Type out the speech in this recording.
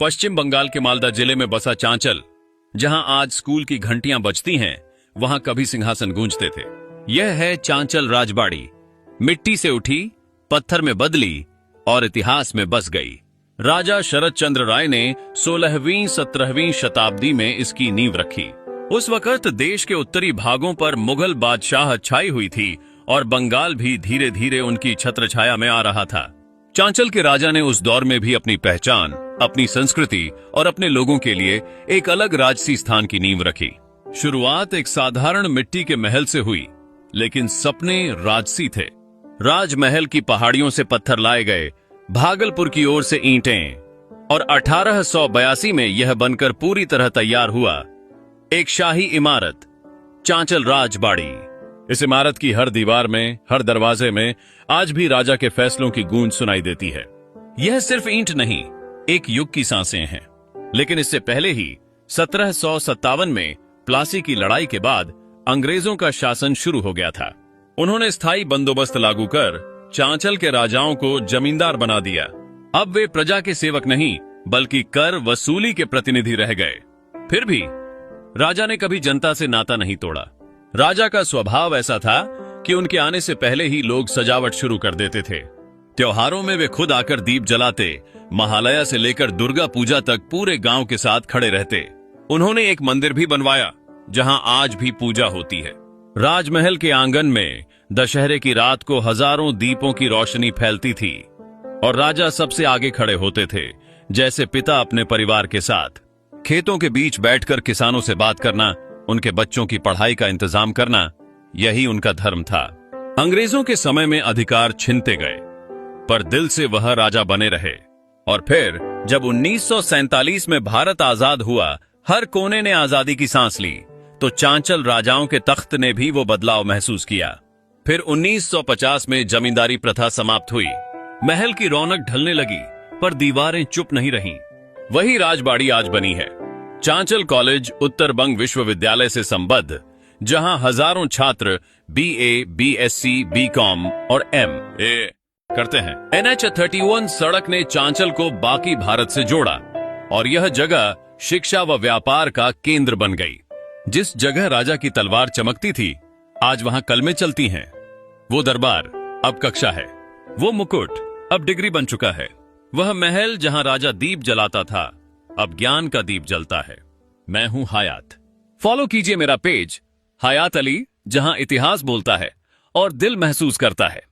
पश्चिम बंगाल के मालदा जिले में बसा चांचल, जहां आज स्कूल की घंटियां बजती हैं, वहां कभी सिंहासन गूंजते थे। यह है चांचल राजबाड़ी। मिट्टी से उठी, पत्थर में बदली और इतिहास में बस गई। राजा शरद चंद्र राय ने 16वीं-17वीं शताब्दी में इसकी नींव रखी। उस वक्त देश के उत्तरी भागों पर मुगल बादशाह छाई हुई थी और बंगाल भी धीरे धीरे उनकी छत्रछाया में आ रहा था। चांचल के राजा ने उस दौर में भी अपनी पहचान, अपनी संस्कृति और अपने लोगों के लिए एक अलग राजसी स्थान की नींव रखी। शुरुआत एक साधारण मिट्टी के महल से हुई, लेकिन सपने राजसी थे। राजमहल की पहाड़ियों से पत्थर लाए गए, भागलपुर की ओर से ईंटें, और 1882 में यह बनकर पूरी तरह तैयार हुआ एक शाही इमारत, चांचल राजबाड़ी। इस इमारत की हर दीवार में, हर दरवाजे में आज भी राजा के फैसलों की गूंज सुनाई देती है। यह सिर्फ ईंट नहीं, एक युग की सांसें हैं। लेकिन इससे पहले ही 1757 में प्लासी की लड़ाई के बाद अंग्रेजों का शासन शुरू हो गया था। उन्होंने स्थायी बंदोबस्त लागू कर चांचल के राजाओं को जमींदार बना दिया। अब वे प्रजा के सेवक नहीं, बल्कि कर वसूली के प्रतिनिधि रह गए। फिर भी राजा ने कभी जनता से नाता नहीं तोड़ा। राजा का स्वभाव ऐसा था कि उनके आने से पहले ही लोग सजावट शुरू कर देते थे। त्योहारों में वे खुद आकर दीप जलाते, महालया से लेकर दुर्गा पूजा तक पूरे गांव के साथ खड़े रहते। उन्होंने एक मंदिर भी बनवाया, जहां आज भी पूजा होती है। राजमहल के आंगन में दशहरे की रात को हजारों दीपों की रोशनी फैलती थी और राजा सबसे आगे खड़े होते थे, जैसे पिता अपने परिवार के साथ। खेतों के बीच बैठकर किसानों से बात करना, उनके बच्चों की पढ़ाई का इंतजाम करना, यही उनका धर्म था। अंग्रेजों के समय में अधिकार छिनते गए, पर दिल से वह राजा बने रहे। और फिर जब 1947 में भारत आजाद हुआ, हर कोने ने आजादी की सांस ली, तो चांचल राजाओं के तख्त ने भी वो बदलाव महसूस किया। फिर 1950 में जमींदारी प्रथा समाप्त हुई। महल की रौनक ढलने लगी, पर दीवारें चुप नहीं रहीं। वही राजबाड़ी आज बनी है, चांचल कॉलेज उत्तर बंग विश्वविद्यालय से संबद्ध, जहां हजारों छात्र BA, BSc, BCom और MA करते हैं। NH-31 सड़क ने चांचल को बाकी भारत से जोड़ा और यह जगह शिक्षा व व्यापार का केंद्र बन गई। जिस जगह राजा की तलवार चमकती थी, आज वहां कलमें चलती हैं। वो दरबार अब कक्षा है, वो मुकुट अब डिग्री बन चुका है। वह महल जहां राजा दीप जलाता था, अब ज्ञान का दीप जलता है। मैं हूं हयात। फॉलो कीजिए मेरा पेज हयात अली, जहां इतिहास बोलता है और दिल महसूस करता है।